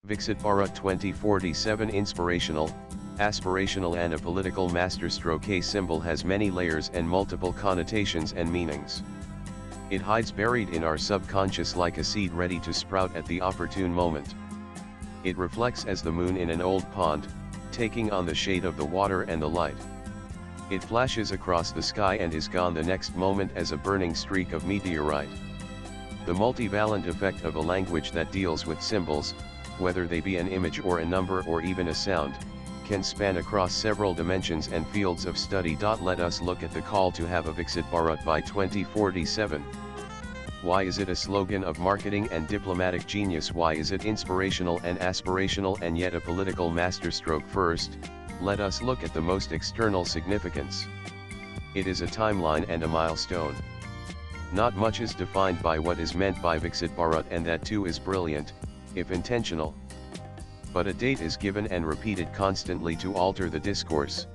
Viksit Bharat 2047 Inspirational, Aspirational and a political masterstroke. A symbol has many layers and multiple connotations and meanings. It hides buried in our subconscious like a seed ready to sprout at the opportune moment. It reflects as the moon in an old pond, taking on the shade of the water and the light. It flashes across the sky and is gone the next moment as a burning streak of meteorite. The multivalent effect of a language that deals with symbols, whether they be an image or a number or even a sound, can span across several dimensions and fields of study. Let us look at the call to have a Viksit Bharat by 2047. Why is it a slogan of marketing and diplomatic genius? Why is it inspirational and aspirational and yet a political masterstroke? First, let us look at the most external significance. It is a timeline and a milestone. Not much is defined by what is meant by Viksit Bharat, and that too is brilliant, if intentional. But a date is given and repeated constantly to alter the discourse.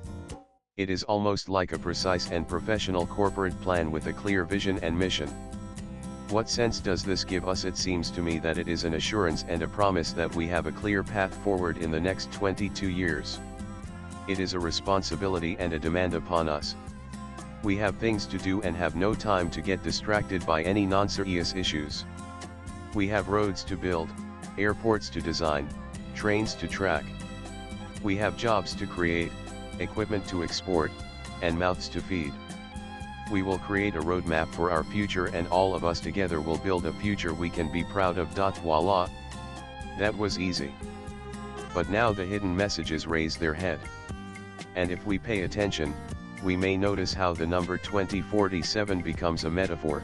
It is almost like a precise and professional corporate plan with a clear vision and mission. What sense does this give us? It seems to me that it is an assurance and a promise that we have a clear path forward in the next 22 years. It is a responsibility and a demand upon us. We have things to do and have no time to get distracted by any non-serious issues. We have roads to build, airports to design, trains to track. We have jobs to create, equipment to export, and mouths to feed. We will create a roadmap for our future, and all of us together will build a future we can be proud of. Voila! That was easy. But now the hidden messages raise their head. And if we pay attention, we may notice how the number 2047 becomes a metaphor.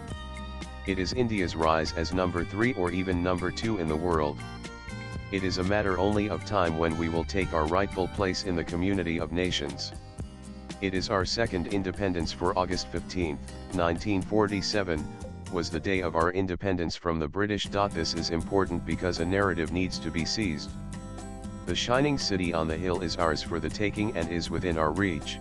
It is India's rise as number 3 or even number 2 in the world. It is a matter only of time when we will take our rightful place in the community of nations. It is our second independence, for August 15, 1947, was the day of our independence from the British. This is important because a narrative needs to be seized. The shining city on the hill is ours for the taking and is within our reach.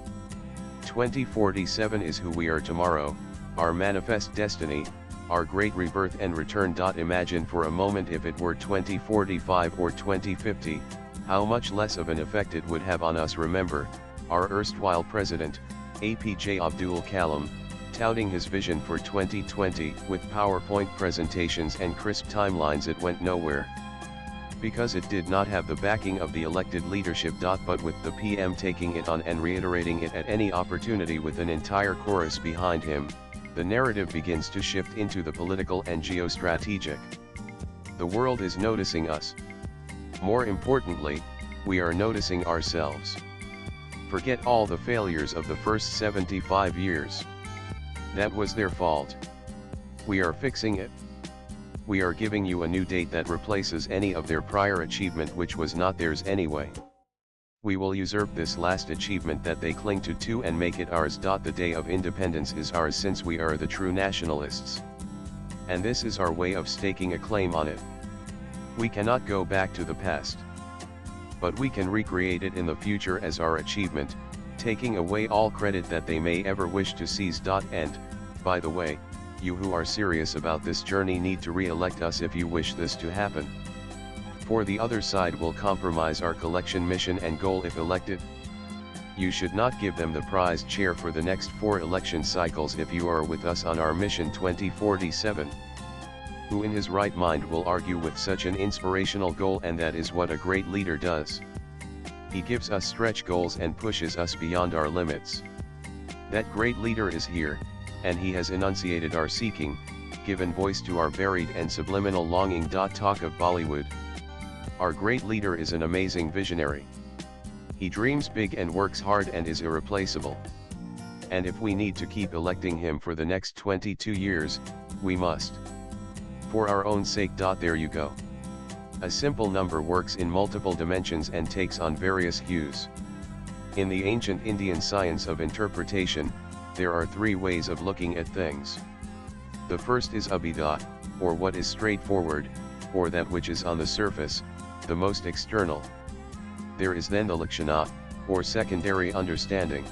2047 is who we are tomorrow, our manifest destiny, our great rebirth and return. Imagine for a moment if it were 2045 or 2050, how much less of an effect it would have on us. Remember, our erstwhile president, APJ Abdul Kalam, touting his vision for 2020 with PowerPoint presentations and crisp timelines. It went nowhere. Because it did not have the backing of the elected leadership. But with the PM taking it on and reiterating it at any opportunity with an entire chorus behind him, the narrative begins to shift into the political and geostrategic. The world is noticing us. More importantly, we are noticing ourselves. Forget all the failures of the first 75 years. That was their fault. We are fixing it. We are giving you a new date that replaces any of their prior achievement which was not theirs anyway. We will usurp this last achievement that they cling to and make it ours. The day of independence is ours since we are the true nationalists. And this is our way of staking a claim on it. We cannot go back to the past. But we can recreate it in the future as our achievement, taking away all credit that they may ever wish to seize. And, by the way, you who are serious about this journey need to re-elect us if you wish this to happen. For the other side will compromise our collection mission and goal if elected. You should not give them the prized chair for the next 4 election cycles if you are with us on our mission 2047. Who in his right mind will argue with such an inspirational goal? And that is what a great leader does. He gives us stretch goals and pushes us beyond our limits. That great leader is here, and he has enunciated our seeking, given voice to our buried and subliminal longing. Talk of Bollywood. Our great leader is an amazing visionary. He dreams big and works hard and is irreplaceable. And if we need to keep electing him for the next 22 years, we must. For our own sake. There you go. A simple number works in multiple dimensions and takes on various hues. In the ancient Indian science of interpretation, there are 3 ways of looking at things. The first is abhida, or what is straightforward, or that which is on the surface, the most external. There is then the lakshana, or secondary understanding.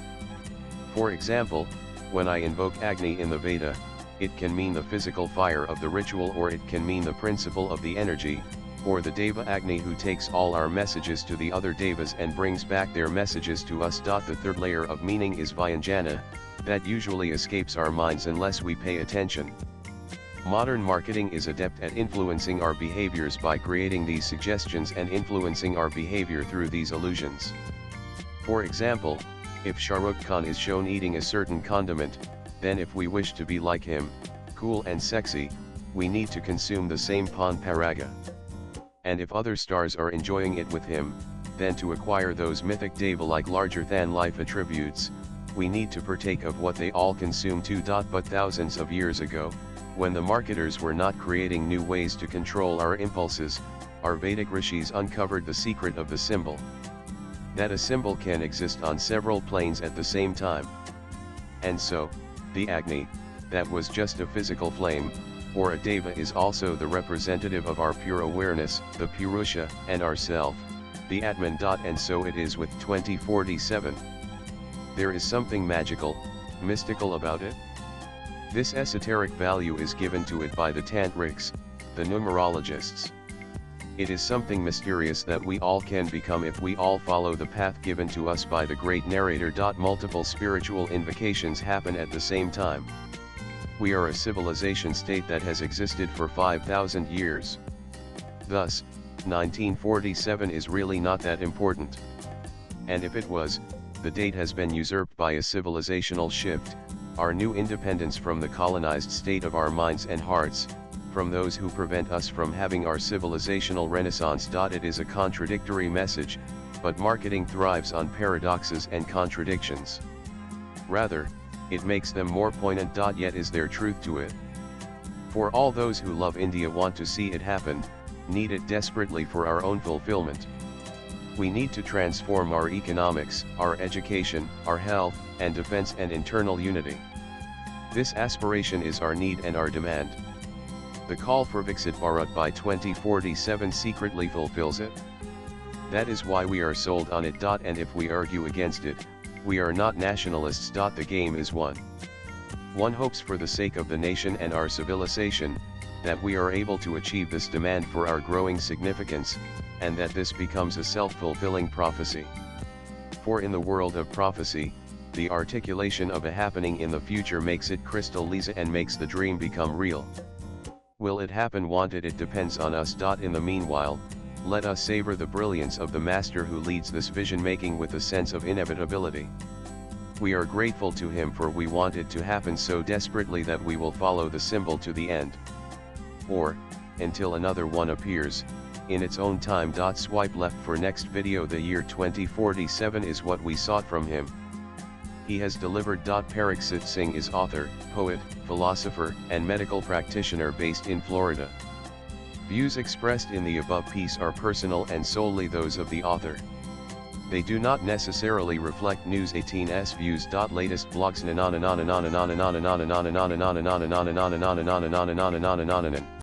For example, when I invoke Agni in the Veda, it can mean the physical fire of the ritual, or it can mean the principle of the energy, or the Deva Agni who takes all our messages to the other Devas and brings back their messages to us. The third layer of meaning is Vyanjana, that usually escapes our minds unless we pay attention. Modern marketing is adept at influencing our behaviors by creating these suggestions and influencing our behavior through these illusions. For example, if Shah Rukh Khan is shown eating a certain condiment, then if we wish to be like him, cool and sexy, we need to consume the same pan paraga. And if other stars are enjoying it with him, then to acquire those mythic Deva-like larger-than-life attributes, we need to partake of what they all consume too. But thousands of years ago, when the marketers were not creating new ways to control our impulses, our Vedic rishis uncovered the secret of the symbol. That a symbol can exist on several planes at the same time. And so, the Agni, that was just a physical flame, or a Deva, is also the representative of our pure awareness, the Purusha, and ourself, the Atman. And so it is with 2047. There is something magical, mystical about it. This esoteric value is given to it by the Tantrics, the numerologists. It is something mysterious that we all can become if we all follow the path given to us by the great narrator. Multiple spiritual invocations happen at the same time. We are a civilization state that has existed for 5,000 years. Thus, 1947 is really not that important. And if it was, the date has been usurped by a civilizational shift, our new independence from the colonized state of our minds and hearts, from those who prevent us from having our civilizational renaissance. It is a contradictory message, but marketing thrives on paradoxes and contradictions. Rather, it makes them more poignant. Yet is there truth to it? For all those who love India want to see it happen, need it desperately for our own fulfillment. We need to transform our economics, our education, our health, and defense and internal unity. This aspiration is our need and our demand. The call for Viksit Bharat by 2047 secretly fulfills it. That is why we are sold on it. And if we argue against it, we are not nationalists. The game is won. One hopes for the sake of the nation and our civilization, that we are able to achieve this demand for our growing significance, and that this becomes a self-fulfilling prophecy. For in the world of prophecy, the articulation of a happening in the future makes it crystal clear and makes the dream become real. Will it happen? Wanted? It depends on us. In the meanwhile, let us savor the brilliance of the master who leads this vision making with a sense of inevitability. We are grateful to him for we want it to happen so desperately that we will follow the symbol to the end. Or, until another one appears, in its own time. Swipe left for next video. The year 2047 is what we sought from him. He has delivered. Pariksit Singh is author, poet, philosopher, and medical practitioner based in Florida. Views expressed in the above piece are personal and solely those of the author. They do not necessarily reflect News 18's views. Latest blogs.